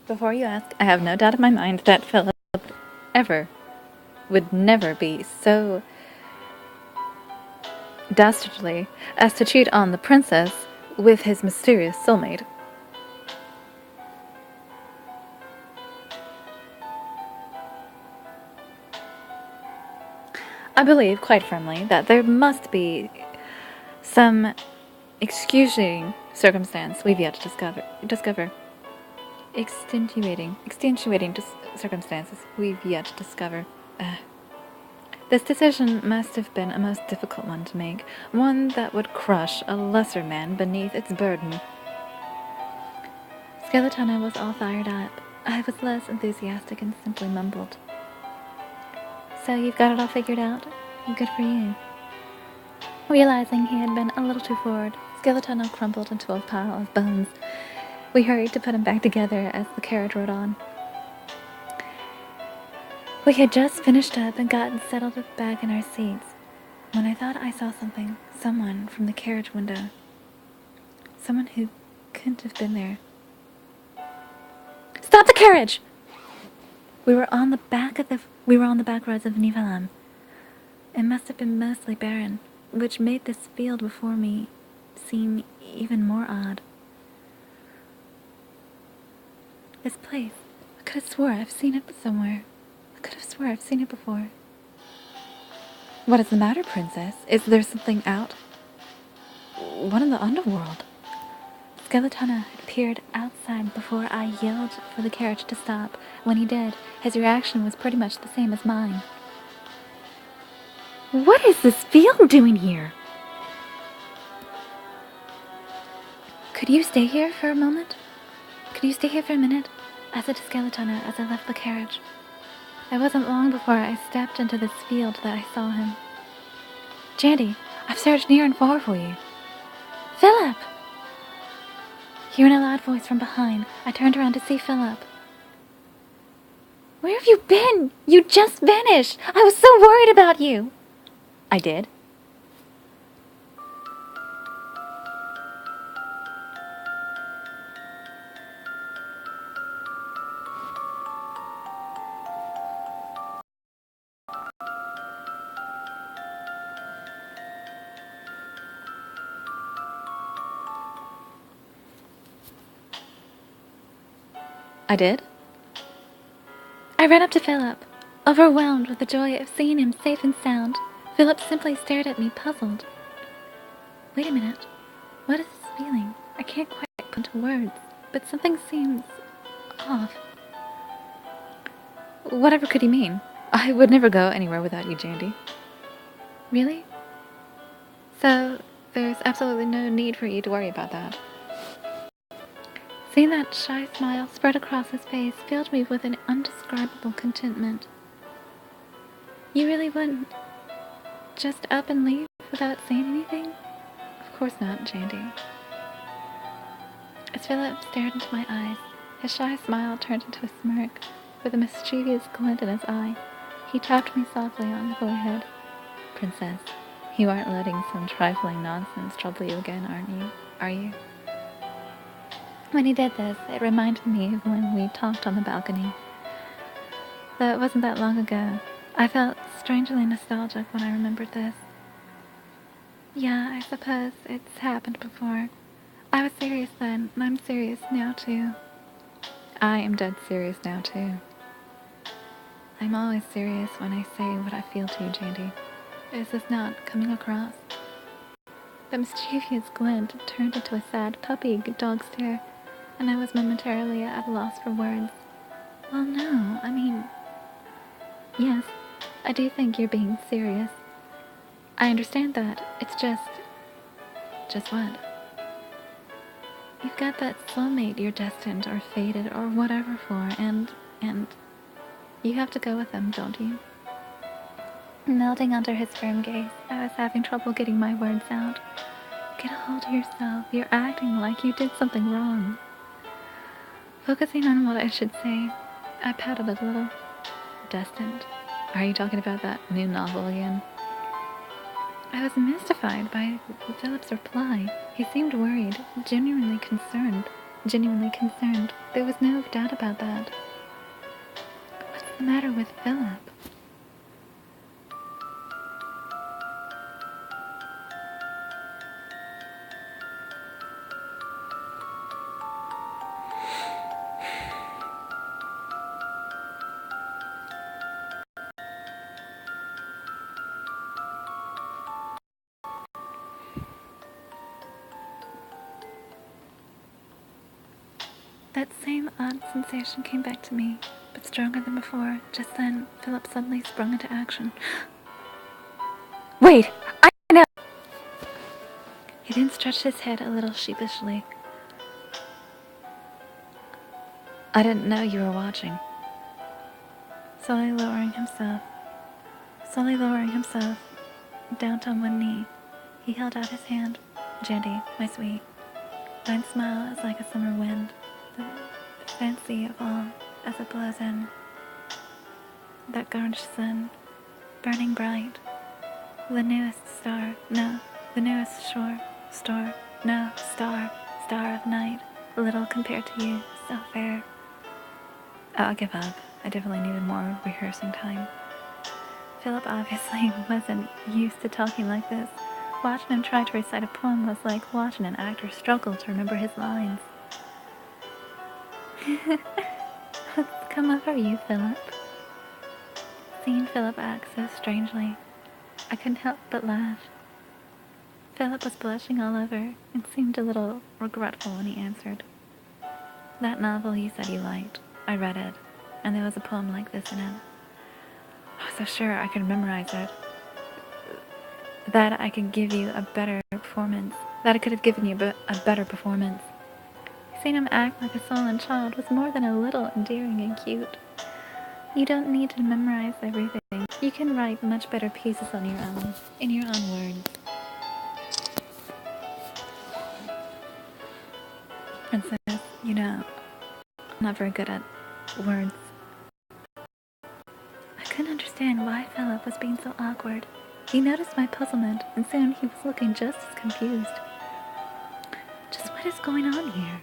Before you ask, I have no doubt in my mind that Philip would never be so dastardly as to cheat on the princess with his mysterious soulmate. I believe, quite firmly, that there must be some excruciating circumstance we've yet to discover. Extenuating circumstances we've yet to discover. This decision must have been a most difficult one to make, one that would crush a lesser man beneath its burden. Skeletona was all fired up. I was less enthusiastic and simply mumbled. So you've got it all figured out? Good for you. Realizing he had been a little too forward, Skeletona crumpled into a pile of bones. We hurried to put him back together as the carriage rode on. We had just finished up and gotten settled back in our seats when I thought I saw someone from the carriage window. Someone who couldn't have been there. Stop the carriage! We were on the back roads of Niflheim. It must have been mostly barren, which made this field before me seem even more odd. This place, I could have swore I've seen it somewhere. I could have swore I've seen it before. What is the matter, princess? Is there something out? What in the underworld? Skeletona had peered outside before I yelled for the carriage to stop. When he did, his reaction was pretty much the same as mine. What is this field doing here? Could you stay here for a moment? Could you stay here for a minute? I said to Skeletona as I left the carriage. It wasn't long before I stepped into this field that I saw him. Jandy, I've searched near and far for you. Philip! Hearing a loud voice from behind, I turned around to see Philip. Where have you been? You just vanished! I was so worried about you! I did. I did? I ran up to Philip, overwhelmed with the joy of seeing him safe and sound. Philip simply stared at me, puzzled. Wait a minute. What is this feeling? I can't quite put into words, but something seems off. Whatever could he mean? I would never go anywhere without you, Jandy. Really? So, there's absolutely no need for you to worry about that. Seeing that shy smile spread across his face filled me with an indescribable contentment. You really wouldn't just up and leave without saying anything? Of course not, Jandy. As Philip stared into my eyes, his shy smile turned into a smirk with a mischievous glint in his eye. He tapped me softly on the forehead. Princess, you aren't letting some trifling nonsense trouble you again, aren't you? Are you? When he did this, it reminded me of when we talked on the balcony. Though it wasn't that long ago, I felt strangely nostalgic when I remembered this. Yeah, I suppose it's happened before. I was serious then, and I'm serious now too. I am dead serious now too. I'm always serious when I say what I feel to you, Jandy. Is this not coming across? The mischievous glint turned into a sad puppy dog stare, and I was momentarily at a loss for words. Well, no, I mean... Yes, I do think you're being serious. I understand that. It's just... Just what? You've got that soulmate you're destined or fated or whatever for, and you have to go with them, don't you? Melting under his firm gaze, I was having trouble getting my words out. Get a hold of yourself. You're acting like you did something wrong. Focusing on what I should say, I pouted a little. Destined? Are you talking about that new novel again? I was mystified by Philip's reply. He seemed worried, genuinely concerned. genuinely concerned. There was no doubt about that. What's the matter with Philip? That same odd sensation came back to me, but stronger than before. Just then, Philip suddenly sprung into action. Wait! I know! He then stretched his head a little sheepishly. I didn't know you were watching. Slowly lowering himself down on one knee, he held out his hand. Jandy, my sweet, thine smile is like a summer wind, the fancy of all as it blows in. That garnished sun, burning bright, the newest star of night, little compared to you, so fair. I'll give up. I definitely needed more rehearsing time. Philip obviously wasn't used to talking like this. Watching him try to recite a poem was like watching an actor struggle to remember his lines. What's come over you, Philip? Seeing Philip act so strangely, I couldn't help but laugh. Philip was blushing all over and seemed a little regretful when he answered. That novel you said you liked, I read it, and there was a poem like this in it. I was so sure I could memorize it, that I could give you a better performance, that I could have given you a better performance. Seeing him act like a sullen child was more than a little endearing and cute. You don't need to memorize everything. You can write much better pieces on your own, in your own words. Princess, you know, I'm not very good at words. I couldn't understand why Philip was being so awkward. He noticed my puzzlement, and soon he was looking just as confused. Just what is going on here?